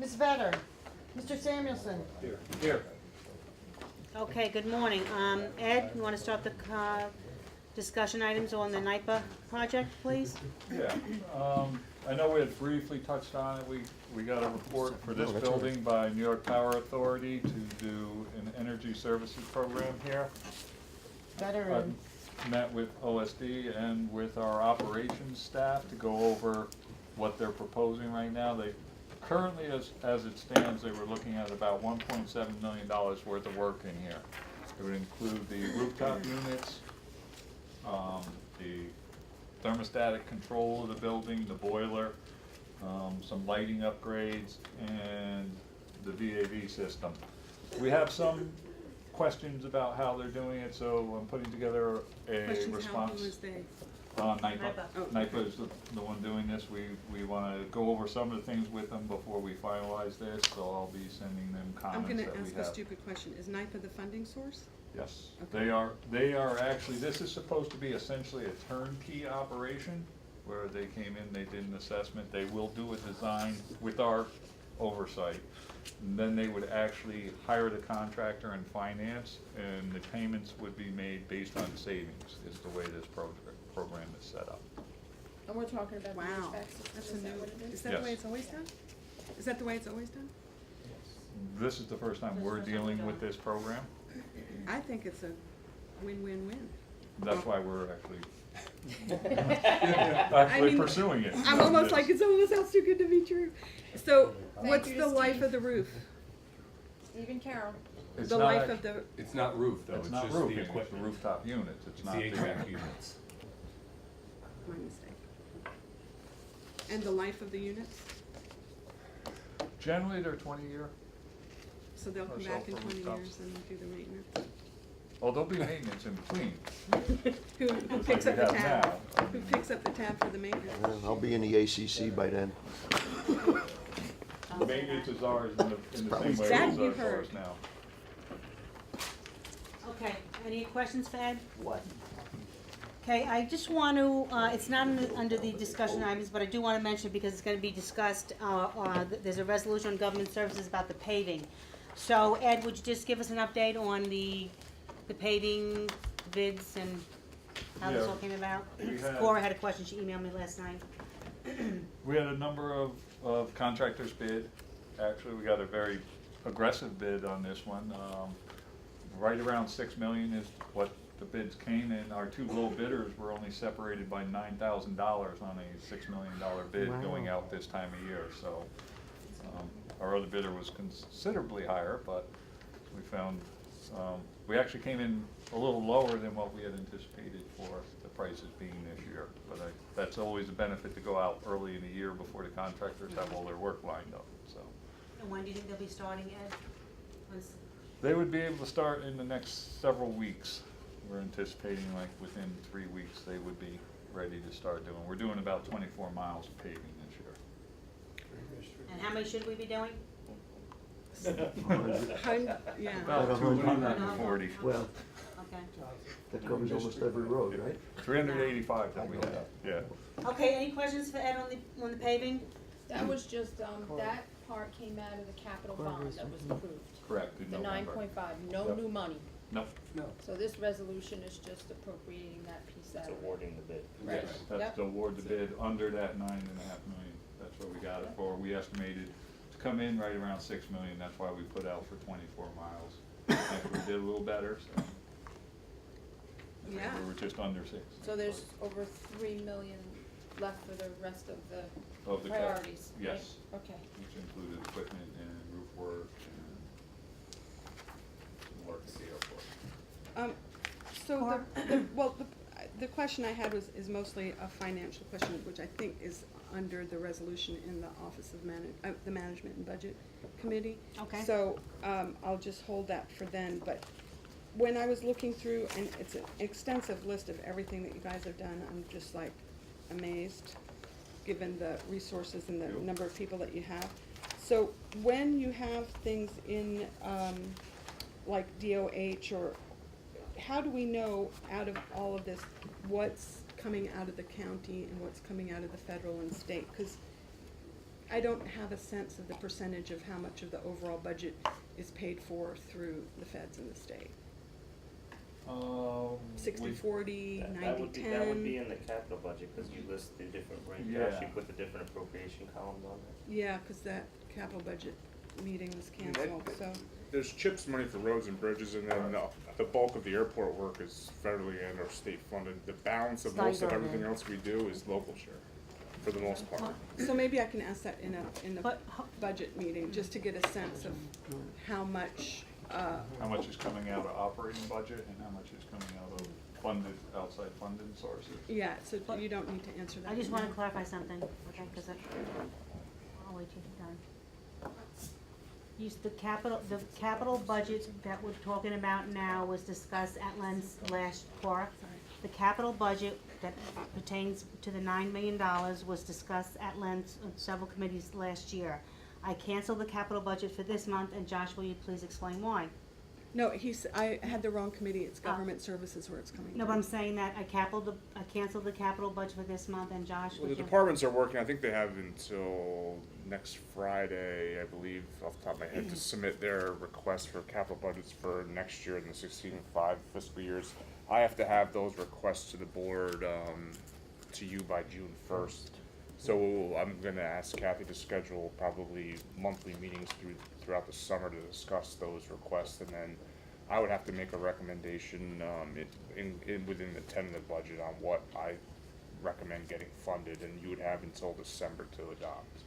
Ms. Vedder? Mr. Samuelson? Here. Okay, good morning. Ed, you want to start the discussion items on the NIPA project, please? Yeah, I know we had briefly touched on it. We got a report for this building by New York Power Authority to do an energy services program here. Veteran. I've met with OSD and with our operations staff to go over what they're proposing right now. They currently, as it stands, they were looking at about $1.7 million worth of work in here. It would include the rooftop units, the thermostatic control of the building, the boiler, some lighting upgrades, and the VAV system. We have some questions about how they're doing it, so I'm putting together a Questions, response. how, who is they? NIPA. NIPA. Oh, NIPA is the one doing this. We want to go over some of the things with them before we finalize this, so I'll be sending them I'm comments gonna that we ask have. a stupid question. Is NIPA the funding source? Yes, Okay. they are actually, this is supposed to be essentially a turnkey operation where they came in, they did an assessment, they will do a design with our oversight. And then they would actually hire the contractor and finance, and the payments would be made based on savings, is the way this program is set up. And we're talking about the Wow, HVAC system, that's a is new, that what it is? is that the way Yes. it's always done? Is that the way it's always done? This is the first time This is we're the first time dealing we're with doing this program. I think it's a win-win-win. That's why we're actually, I mean, pursuing it. I'm almost like, it almost sounds too good to be true. So, Thank what's you the to life Steve. of the roof? Stephen Carroll. It's The not life act- of the, It's not roof though, It's it's not just roofing, the it's the equipment. rooftop units, it's It's not the the. HVAC units. my mistake. And the life of the units? Generally, they're 20-year. So they'll Or come so back in for 20 rooftops. years and do the maintenance? Oh, there'll be maintenance in between. Who Like picks we up the have tab? now. Who picks up the tab for the maintenance? I'll be in the ACC by then. The maintenance is ours in the Probably same way That as you ours heard. now. Okay, any questions for Ed? What? Okay, I just want to, it's not under the discussion items, but I do want to mention it because it's going to be discussed, there's a resolution on government services about the paving. So Ed, would you just give us an update on the paving bids and how this Yeah. all came about? We had- Cora had a question, she emailed me last night. We had a number of contractors bid. Actually, we got a very aggressive bid on this one. Right around $6 million is what the bids came in. Our two low bidders were only separated by $9,000 on a $6 million bid going out this time of year. So our other bidder was considerably higher, but we found, we actually came in a little lower than what we had anticipated for the prices being this year. But that's always a benefit to go out early in the year before the contractors have all their work lined up, so. And when do you think they'll be starting, Ed? When's- They would be able to start in the next several weeks. We're anticipating like within 3 weeks, they would be ready to start doing. We're doing about 24 miles of paving this year. And how many should we be doing? Yeah. About 240, Well, Okay. that covers almost every road, right? 385 that we have, yeah. Okay, any questions for Ed on the paving? That was just, that part came out of the capital bond that was approved. Correct, in The November. 9.5, no Yep. new money. Nope, So this resolution is just appropriating that piece out of it. awarding the bid. Right. yes, that's Yep. to award the bid under that 9.5 million. That's what we got it for. We estimated to come in right around 6 million. That's why we put out for 24 miles. Actually, we did a little better, so. I think Yeah. we were just under 6. So there's over 3 million left for the rest of the Of the cap- priorities, right? Yes, Okay. which included equipment and roof work and some work at the airport. So the question I had is mostly a financial question, which I think is under the resolution in the Office of the Management and Budget Committee. Okay. So, I'll just hold that for then, but when I was looking through, and it's an extensive list of everything that you guys have done, I'm just like amazed, given the resources and the Yep. number of people that you have. So when you have things in, like DOH, or how do we know out of all of this, what's coming out of the county and what's coming out of the federal and state? Because I don't have a sense of the percentage of how much of the overall budget is paid for through the feds and the state. 60/40, That would be 90/10. in the capital budget, cause you list the different range, you Yeah. actually put the different appropriation columns on there. Yeah, cause that capital budget meeting was canceled, so, There's CHIPS money for roads and bridges, and then the bulk of the airport work is federally and or state funded. The balance of It's not most of government. everything else we do is local share, for the most part. so maybe I can ask that in the But, budget meeting, just to get a sense of how much, How much is coming out of operating budget and how much is coming out of funded, outside funded sources? yeah, so you don't need to answer that. I just now. wanna clarify something, okay, cause I'll wait till you're done. The capital budget that we're talking about now was discussed at Len's last part. The capital budget that pertains to the $9 million was discussed at Len's several committees last year. I canceled the capital budget for this month, and Josh, will you please explain why? No, I had the wrong committee, it's government services where it's coming from. No, but I'm saying that I canceled the capital budget for this month, and Josh, Well, would the you? departments are working, I think they have until next Friday, I believe, off the top of my head, to submit their request for capital budgets for next year in the 16-5 fiscal years. I have to have those requests to the board, to you by June 1st. So I'm gonna ask Kathy to schedule probably monthly meetings throughout the summer to discuss those requests, and then I would have to make a recommendation, within the tentative budget on what I recommend getting funded, and you would have until December to adopt.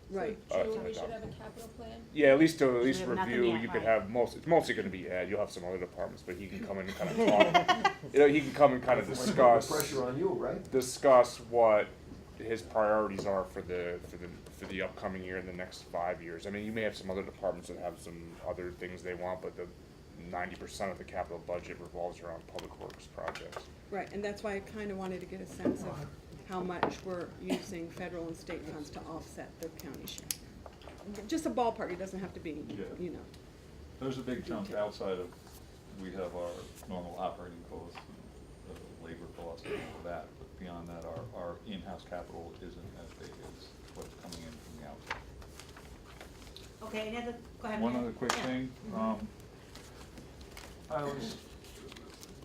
Right, June, we should have a capital plan? Yeah, at least to We have nothing review, yet, you could right. have it's mostly gonna be Ed, you'll have some other departments, but he can come in and kind of talk, he can come and kind of discuss. Pressure on you, right? Discuss what his priorities are for the upcoming year and the next 5 years. I mean, you may have some other departments that have some other things they want, but the 90% of the capital budget revolves around public works projects. right, and that's why I kinda wanted to get a sense of how much we're using federal and state funds to offset the county share. Just a ballpark, it doesn't have to be, Yeah. you know. There's a big chunk outside of, we have our normal operating costs, labor costs and all of that, but beyond that, our in-house capital isn't as big as what's coming in from the outside. Okay, any other, go ahead. One Ed. other quick Yeah. thing, I was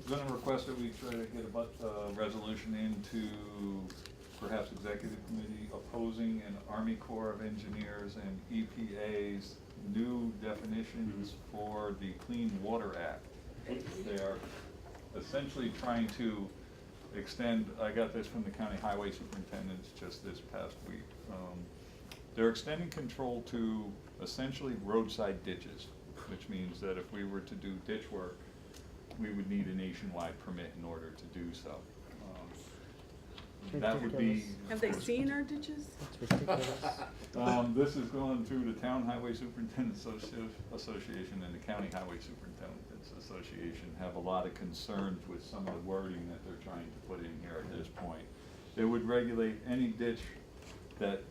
gonna request that we try to get a resolution into perhaps executive committee opposing an Army Corps of Engineers and EPA's new definitions for the Clean Water Act. They are essentially trying to extend, I got this from the county highway superintendents just this past week. They're extending control to essentially roadside ditches, which means that if we were to do ditch work, we would need a nationwide permit in order to do so. That would be. Have they seen our ditches? This is going through the Town Highway Superintendent's Association and the County Highway Superintendent's Association have a lot of concerns with some of the wording that they're trying to put in here at this point. It would regulate any ditch that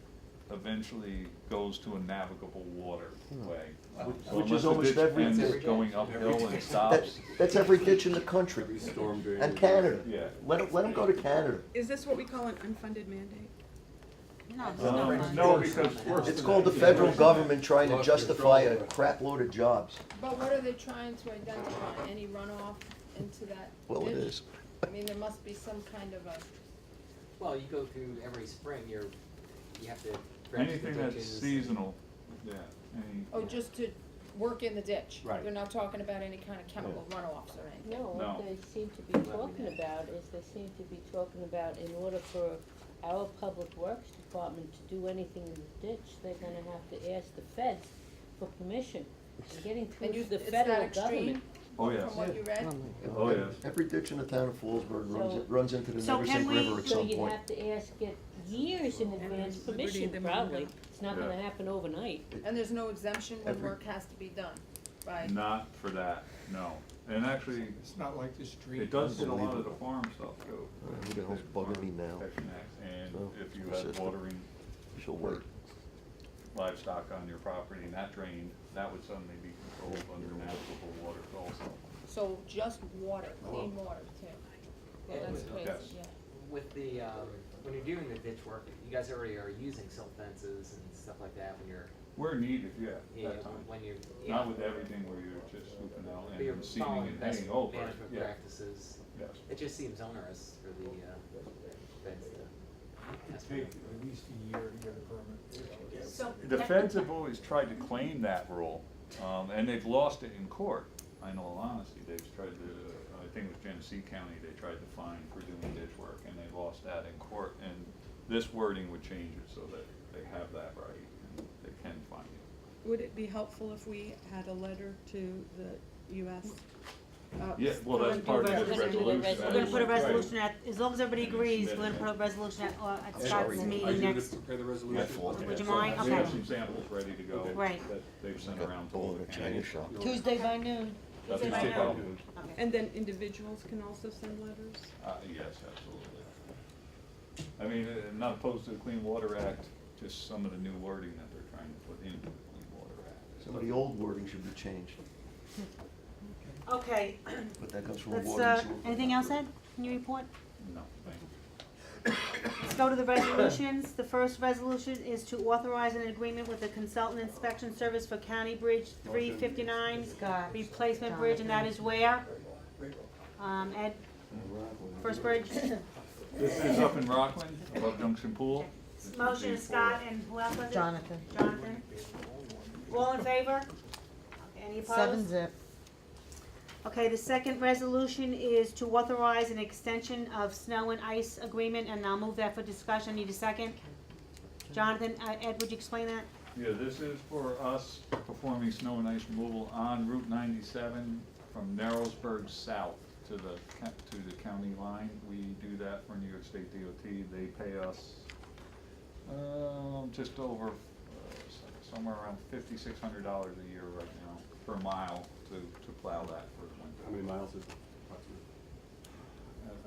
eventually goes to a navigable waterway. So Which unless is the almost ditch every ends ditch. going uphill and stops. That's every ditch in the country. And Canada. Yeah. Let them go to Canada. Is this what we call an unfunded mandate? No, it's not. No, because It's called the federal government trying to justify a crap load of jobs. But what are they trying to identify? Any runoff into that Well, it ditch? is. I mean, there must be some kind of a, Well, you go through every spring, you have to dredge the anything that's ditches. seasonal, yeah, oh, just to work in the ditch? Right. They're not talking about any kind of chemical runoffs or anything? No, No. what they seem to be talking about is they seem to be talking about in order for our public works department to do anything in the ditch, they're gonna have to ask the feds for permission. And getting through And you, to the it's that federal extreme government. Oh, yes. from what you read? Oh, yes. Every ditch in the town of Fallsburg So- runs into the So can Neversink we- River at So some you'd point. have to get years in advance Liberty permission, them probably. to- It's not Yeah. gonna happen overnight. And there's no exemption when Every- work has to be done by, Not for that, no. And actually, It's not like the street. it does hit a lot of the farm stuff too. Who the hell's bugging me now? Protection Act, and Oh, if you the have system. watering She'll for wait. livestock on your property and that drained, that would suddenly be controlled under navigable waters also. so just water, clean water too? Well, that's Yeah. crazy, Yes. yeah. with the, when you're doing the ditch work, you guys already are using silt fences and stuff like that when you're, Where needed, yeah, yeah, that time. when you're, Not with everything where you're just swooping out but you're and seeding following and best hanging over, management yeah, practices. yes. It just seems onerous for the, feds to ask for Take that. at least a year to get a permit. So. The feds have always tried to claim that rule, and they've lost it in court. I know, in honesty, they've tried to, I think it was Genesee County, they tried to fine for doing ditch work, and they lost that in court. And this wording would change it so that they have that right, and they can fine you. Would it be helpful if we had a letter to the US? Yeah, well, that's part of this We're gonna do a resolution. We're gonna put a Right. resolution at, as long as everybody agrees, we're gonna put a resolution at Scott's Sorry. meeting next. prepare the My resolution. fault. Would you So mind? We have Okay. some samples ready to go Right. that they've sent Got around to bull all in the a China counties. shop. Tuesday by noon. That's Tuesday no by problem. Okay. And then individuals can also send letters? Yes, absolutely. I mean, not opposed to the Clean Water Act, just some of the new wording that they're trying to put into the Clean Water Act. Some of the old wording should be changed, Okay, but that comes from let's, water and sewer. anything else, Ed? Can you report? No, thank you. Let's go to the resolutions. The first resolution is to authorize an agreement with the consultant inspection service for County Bridge 359 replacement bridge, and that is where? Ed, first bridge? This is up in Rockland, above Junction Pool. Motion is Scott, and who else was it? Jonathan. Jonathan. All in favor? Okay, any opposed? 7-zip. Okay, the second resolution is to authorize an extension of snow and ice agreement, and I'll move that for discussion. Need a second? Jonathan, Ed, would you explain that? Yeah, this is for us performing snow and ice removal on Route 97 from Narrowsburg south to the county line. We do that for New York State DOT. They pay us just over somewhere around $5,600 a year right now per mile to plow that for the winter. How many miles is it approximately?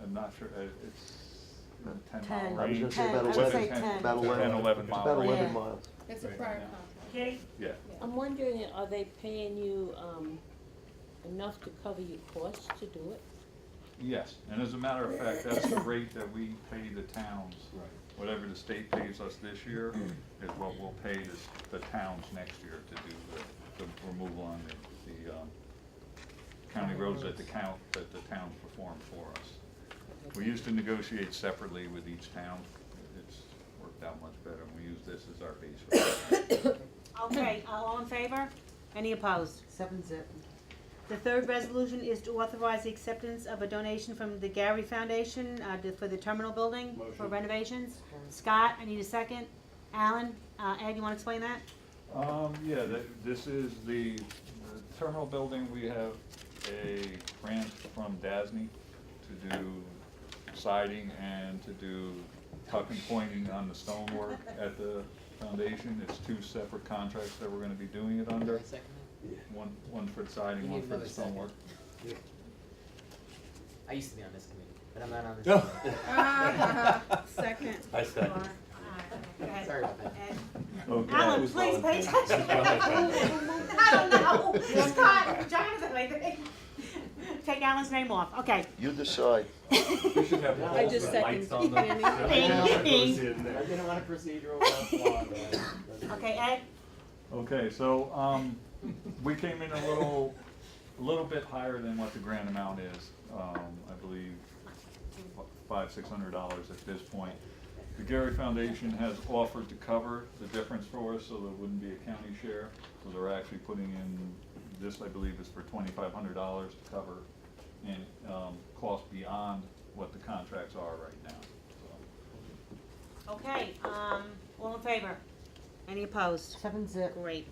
I'm not sure, it's in the 10 10. mile I was range. gonna say about I would 11, say 10. about 11. 10, 11 It's mile about range. 11 Yeah. miles. It's a Right prior now. contract. Kitty? Yeah. I'm wondering, are they paying you, enough to cover your costs to do it? Yes, and as a matter of fact, that's the rate that we pay the towns. Right. Whatever the state pays us this year is what we'll pay the towns next year to do the removal on the county roads that the towns perform for us. We used to negotiate separately with each town. It's worked out much better, and we use this as our base rate. Okay, all in favor? Any opposed? 7-zip. The third resolution is to authorize the acceptance of a donation from the Gary Foundation for the terminal building for Motion. renovations. Scott, I need a second. Alan, Ed, you want to explain that? Yeah, this is the terminal building. We have a grant from DASNY to do siding and to do tuck and pointing on the stonework at the foundation. It's two separate contracts that we're gonna be doing it under. Second? One for the siding, You one need for the another second. stonework. I used to be on this committee, but I'm not on this committee. Second. I second. Okay. Sorry about that. Ed. Okay. Alan, please pay attention. I don't know. Scott, Jonathan, I think. Take Alan's name off. Okay. You decide. We should have I polls just with second. lights on them. Bing, bing. I didn't want a procedural law, but Okay, Ed? Okay, so, we came in a little bit higher than what the grant amount is. I believe $500-600 at this point. The Gary Foundation has offered to cover the difference for us, so there wouldn't be a county share. So they're actually putting in, this I believe is for $2,500 to cover and, cost beyond what the contracts are right now, so. Okay, all in favor? Any opposed? 7-zip. Great.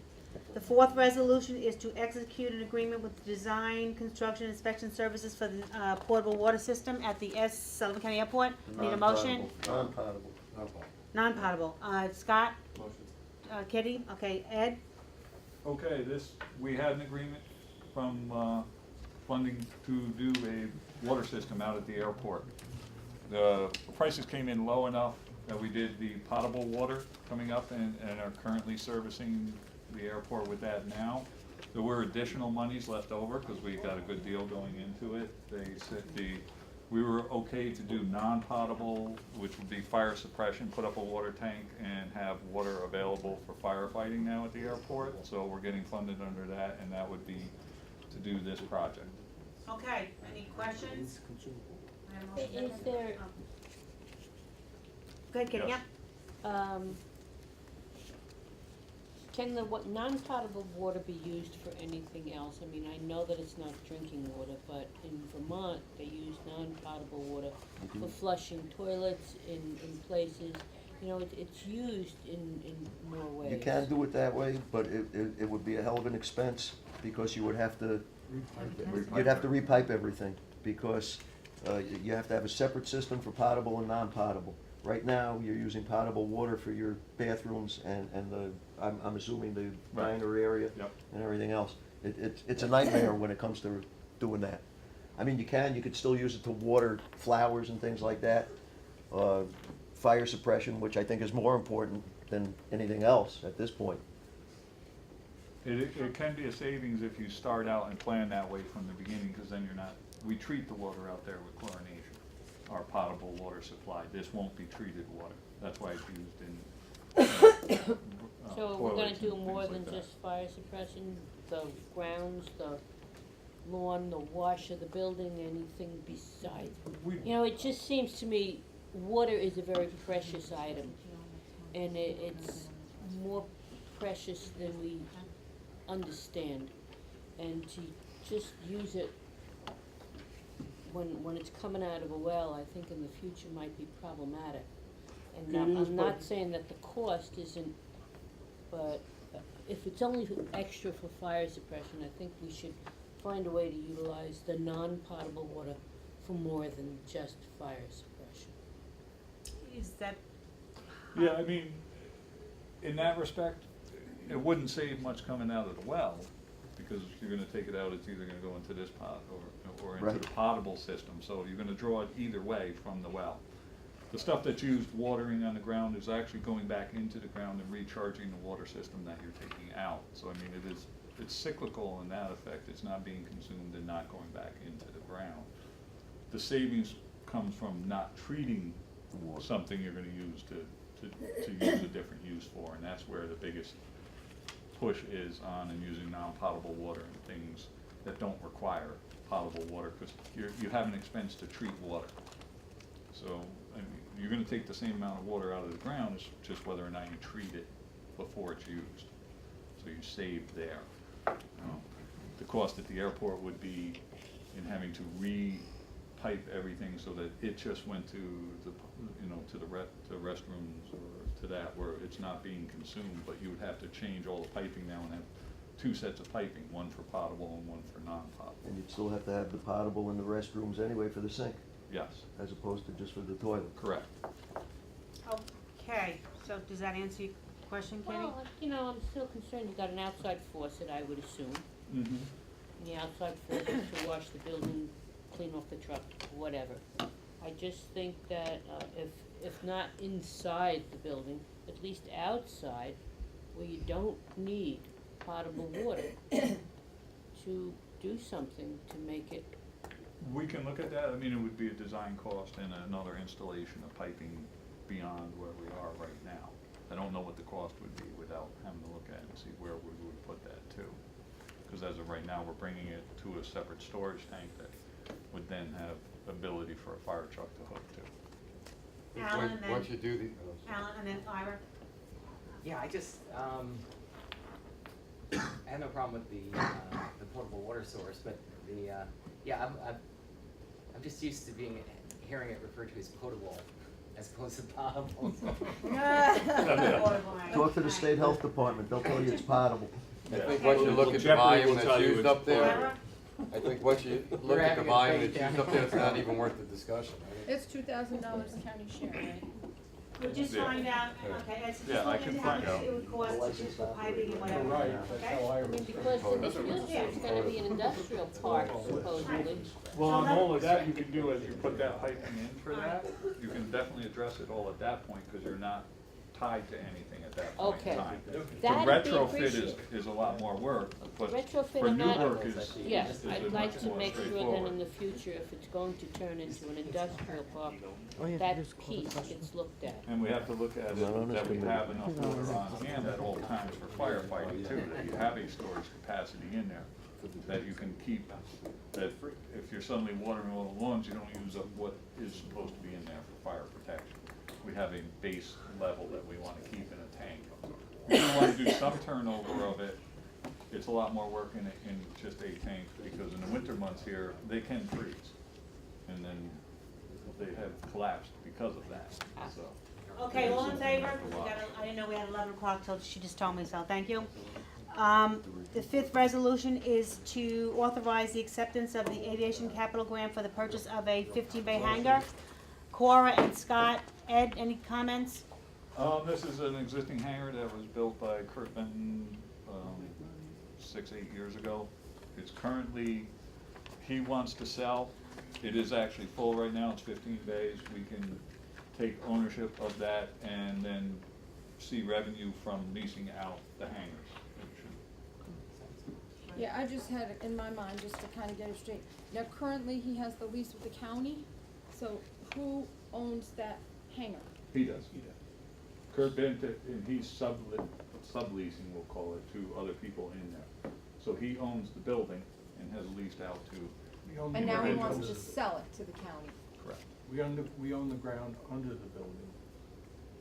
The fourth resolution is to execute an agreement with the Design, Construction, Inspection Services for the portable water system at the Sullivan County Airport. Need a motion? Non-potable. Non-potable. Scott? Motion. Kitty? Okay, Ed? Okay, we had an agreement from, funding to do a water system out at the airport. The prices came in low enough that we did the potable water coming up and are currently servicing the airport with that now. There were additional monies left over because we got a good deal going into it. They said the We were okay to do non-potable, which would be fire suppression, put up a water tank and have water available for firefighting now at the airport. So we're getting funded under that, and that would be to do this project. Okay, any questions? I have a motion Is second. there, Go ahead, Kitty, Yes. yeah. can the non-potable water be used for anything else? I mean, I know that it's not drinking water, but in Vermont, they use non-potable water for flushing toilets in places. You know, it's used in more ways. You can do it that way, but it would be a hell of an expense, because you would have to, you'd have to repipe everything, because you have to have a separate system for potable and non-potable. Right now, you're using potable water for your bathrooms and I'm assuming the Right. diner area Yep. and everything else. It's a nightmare when it comes to doing that. I mean, you could still use it to water flowers and things like that. Fire suppression, which I think is more important than anything else at this point. It can be a savings if you start out and plan that way from the beginning, because then you're not, we treat the water out there with chlorination, our potable water supply. This won't be treated water. That's why it's used in So we're gonna toilets do and more things than like that. just fire suppression, the grounds, the lawn, the wash of the building, anything besides? We- You know, it just seems to me, water is a very precious item, and it's more precious than we understand. And to just use it when it's coming out of a well, I think in the future might be problematic. And It is, I'm not but- saying that the cost isn't, but if it's only extra for fire suppression, I think we should find a way to utilize the non-potable water for more than just fire suppression. Is that, Yeah, I mean, in that respect, it wouldn't save much coming out of the well, because you're gonna take it out, it's either gonna go into this pot or into Right. the potable system, so you're gonna draw it either way from the well. The stuff that's used watering on the ground is actually going back into the ground and recharging the water system that you're taking out. So I mean, it's cyclical in that effect, it's not being consumed and not going back into the ground. The savings comes from not treating something you're gonna use to use a different use for, and that's where the biggest push is on, and using non-potable water and things that don't require potable water, because you have an expense to treat water. So, I mean, you're gonna take the same amount of water out of the ground, it's just whether or not you treat it before it's used. So you save there. The cost at the airport would be in having to re-pipe everything so that it just went to the, to the restrooms or to that, where it's not being consumed, but you would have to change all the piping now and have two sets of piping, one for potable and one for non-potable. And you'd still have to have the potable in the restrooms anyway for the sink, Yes, as opposed to just for the toilet. correct. okay, so does that answer your question, Kenny? Well, I'm still concerned, you got an outside faucet, I would assume. Mm-hmm. And the outside faucet to wash the building, clean off the truck, whatever. I just think that, if not inside the building, at least outside, where you don't need potable water, to do something to make it. We can look at that, I mean, it would be a design cost and another installation of piping beyond where we are right now. I don't know what the cost would be without having to look at it and see where we would put that to. Because as of right now, we're bringing it to a separate storage tank that would then have ability for a fire truck to hook to. Alan, and then, Once you do the, Alan, and then Ira? Yeah, I just, I have no problem with the portable water source, but I'm just used to hearing it referred to as potable as opposed to potable. Talk to the state health department, they'll tell you it's potable. I think once you look at the volume that's used up there, Ira? I think once you look at the volume that's used up there, it's not even worth the discussion, right? It's $2,000 county share, right? We'll just Yeah. find out, okay, it's just Yeah, I looking can at how find much out. it would cost just for piping and whatever, Right, okay? that's how I I mean, because in the future, it's gonna be an industrial park supposedly. Well, and all of that you can do as you put that piping in for that, you can definitely address it all at that point, because you're not tied to anything at that point in Okay. time. The That'd be retrofit is a lot more work, but Retrofit, for I'm new not, work is yes, a I'd like much to more make sure that in straightforward. the future, if it's going to turn into an industrial park, Oh, that piece gets looked at. And we have to look at Not on it, this that we committee. have enough water on hand at all times for firefighting too, that you have a storage capacity in there, that you can keep, that if you're suddenly watering all the lawns, you don't use up what is supposed to be in there for fire protection. We have a base level that we wanna keep in a tank. We do wanna do some turnover of it. It's a lot more work in just a tank, because in the winter months here, they can freeze. And then they have collapsed because of that, so. Okay, all in favor? I didn't know we had 11 o'clock till she just told me so, thank you. The fifth resolution is to authorize the acceptance of the aviation capital grant for the purchase of a 15-bay hangar. Cora and Scott, Ed, any comments? This is an existing hangar that was built by Kurt Benton, 6-8 years ago. It's currently, he wants to sell. It is actually full right now, it's 15 bays. We can take ownership of that and then see revenue from leasing out the hangars. Yeah, I just had it in my mind, just to kind of get it straight. Now, currently, he has the lease with the county, so who owns that hangar? He does. Kurt Benton, and he's subleasing, we'll call it, to other people in there. So he owns the building and has leased out to. And now he wants to sell it to the county. Correct. We own the ground under the building.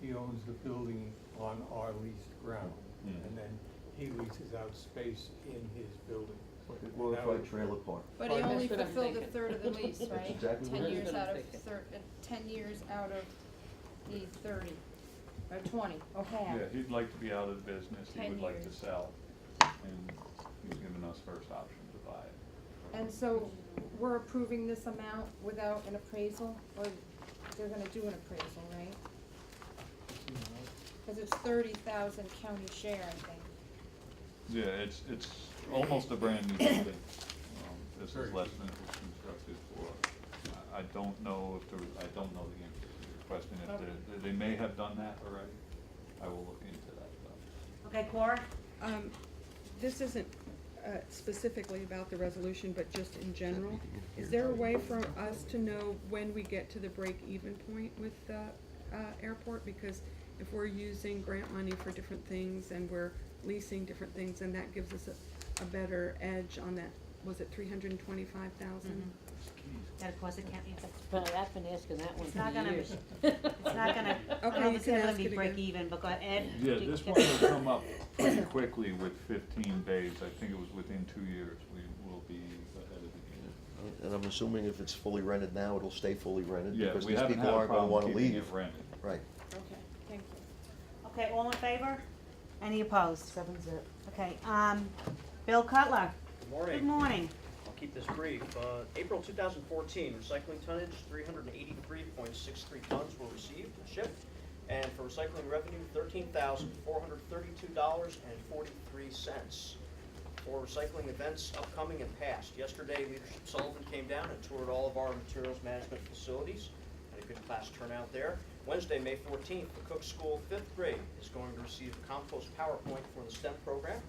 He owns the building on our leased ground, and then he leases out space in his building. Like a glorified trailer park. But he That's only what I'm fulfilled a thinking. third of the lease, right? exactly what 10 it is. years That's what out I'm of thinking. 10 years out of the 30, or 20, or half. Yeah, he'd like to be out of the business, he 10 would like to years. sell, and he's given us first option to buy it. And so we're approving this amount without an appraisal, or they're gonna do an appraisal, right? Cause it's 30,000 county share, I think. Yeah, it's almost a brand new building. This is less than it was constructed for. I don't know I don't know the answer to your question. If they may have done that already. I will look into that though. Okay, Cora? This isn't specifically about the resolution, but just in general. Is there a way for us to know when we get to the break-even point with the airport? Because if we're using grant money for different things and we're leasing different things, then that gives us a better edge on that. Was it 325,000? That of course it can't be, But I've been asking that one it's not for gonna, years. it's not gonna, I Okay, don't you think it's can gonna ask be it break again. even, but go ahead, Ed. Yeah, do you this get- one will come up pretty quickly with 15 bays. I think it was within 2 years. We will be ahead of the game. And I'm assuming if it's fully rented now, it'll stay fully rented, Yeah, because we these haven't people had a aren't gonna problem wanna keeping leave. it rented. Right. Okay, thank you. Okay, all in favor? Any opposed? 7-0. Okay, Bill Cutler, Good morning. good morning. I'll keep this brief. April 2014, recycling tonnage, 383.63 tons were received and shipped. And for recycling revenue, $13,432.43. For recycling events upcoming and past, yesterday Leadership Sullivan came down and toured all of our materials management facilities. Had a good class turnout there. Wednesday, May 14th, the Cook School 5th grade is going to receive a compost PowerPoint for the STEM program.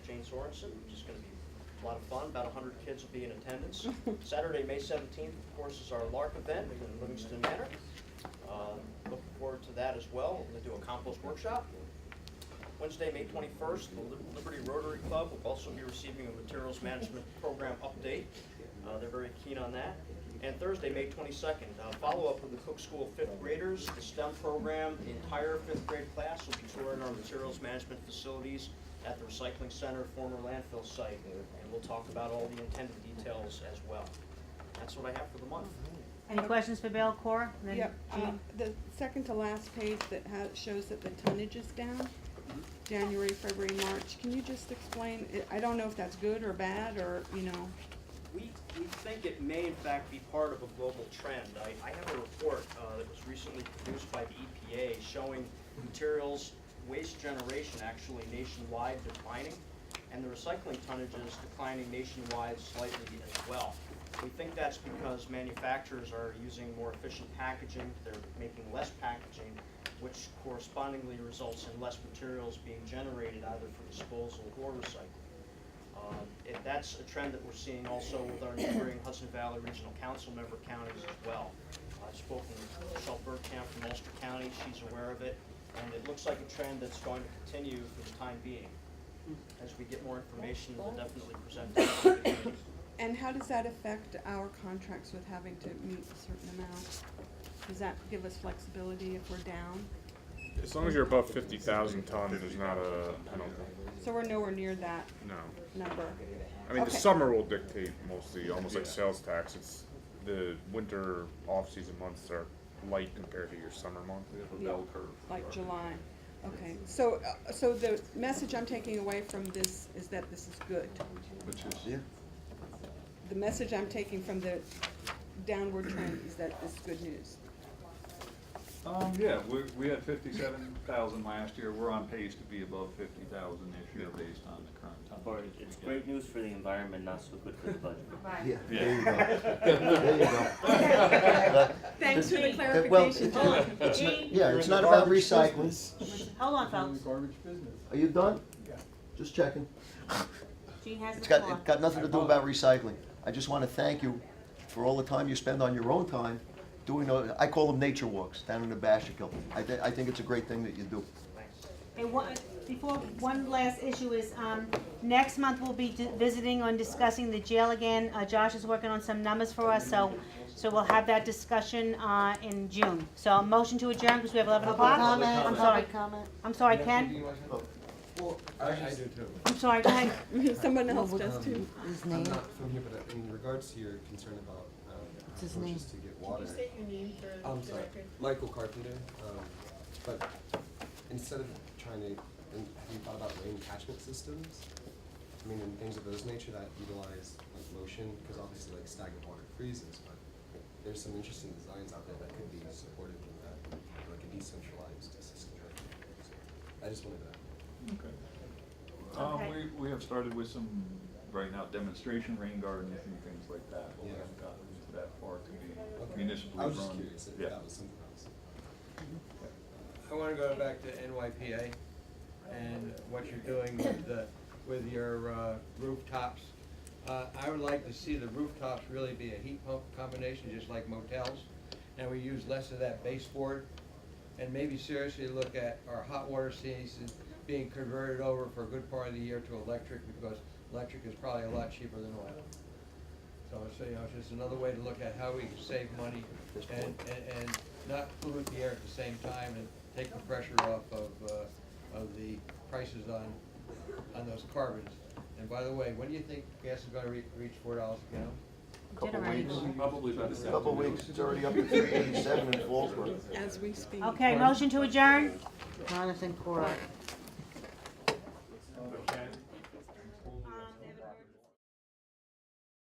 Jane Sorensen, which is going to be a lot of fun. About 100 kids will be in attendance. Saturday, May 17th, of course, is our LARC event in Livingston Manor. Looking forward to that as well. We're going to do a compost workshop. Wednesday, May 21st, the Liberty Rotary Club will also be receiving a materials management program update. They're very keen on that. And Thursday, May 22nd, follow-up with the Cook School 5th graders. The STEM program, the entire 5th grade class will be touring our materials management facilities at the recycling center, former landfill site, and we'll talk about all the intended details as well. That's what I have for the month. Any questions for Bill, Cora? And then Yep, Jean? the second to last page that shows that the tonnage is down, January, February, March. Can you just explain, I don't know if that's good or bad, or, you know. We think it may in fact be part of a global trend. I have a report that was recently produced by the EPA showing materials waste generation actually nationwide declining, and the recycling tonnage is declining nationwide slightly as well. We think that's because manufacturers are using more efficient packaging, they're making less packaging, which correspondingly results in less materials being generated either for disposal or recycling. That's a trend that we're seeing also with our neighboring Hudson Valley Regional Council member counties as well. I've spoken with Michelle Bergkamp from Ulster County, she's aware of it, and it looks like a trend that's going to continue for the time being. As we get more information, we'll definitely present it. And how does that affect our contracts with having to meet a certain amount? Does that give us flexibility if we're down? As long as you're above 50,000 tons, there's not a penalty. So we're nowhere near that No. number. I mean, the Okay. summer will dictate mostly, almost like sales tax. It's the winter off-season months are light compared to your summer months. We have a Yeah. bell curve. Like July. Okay, so the message I'm taking away from this is that this is good. Which is, Yeah. The message I'm taking from the downward trend is that it's good news. yeah, we had 57,000 last year. We're on pace to be above 50,000 this year based on the current time. But it's great news for the environment, not so good for the budget. Yeah, Yeah. there you go. There you go. Thanks for the Gene. clarification, Hold John. on, Gene, Yeah, it's not about recycling. hold on, It's in the folks. garbage business. Are you done? Yeah. Just checking. Gene has It's the got, floor. it's got nothing to do about recycling. I just want to thank you for all the time you spend on your own time doing, I call them nature walks down in the Bashikill. I think it's a great thing that you do. Hey, one last issue is, next month we'll be visiting on discussing the jail again. Josh is working on some numbers for us, so we'll have that discussion, in June. So a motion to adjourn, because we have 11 o'clock? I'm sorry. I'm sorry, Ken? I do too. I'm sorry, go ahead. Someone else does too. I'm not from here, but in regards to your concern about approaches to get water. Can you state your name for I'm the sorry, record? Michael Carpenter. But instead of trying to, have you thought about rain catchment systems? I mean, and things of those nature that utilize like motion, because obviously like stagnant water freezes, but there's some interesting designs out there that could be supportive of that, like a decentralized system. So I just wanted to. Okay. Okay. We have started with some, right now, demonstration rain gardens and things like that. We Yeah. haven't gotten into that far to be Okay. municipally run. I was just curious if Yeah. that was something else. I wanna go back to NYPA and what you're doing with your rooftops. I would like to see the rooftops really be a heat pump combination, just like motels, and we use less of that baseboard. And maybe seriously look at our hot water stations being converted over for a good part of the year to electric, because electric is probably a lot cheaper than oil. So it's, it's just another way to look at how we can save money and not pollute the air at the same time, and take the pressure off of the prices on those carbons. And by the way, when do you think gas is gonna reach $4 a gallon? Couple weeks, probably by this Couple afternoon. weeks, it's already up to 387 in Fallsburg. As we speak. Okay, motion to adjourn? Jonathan Cora.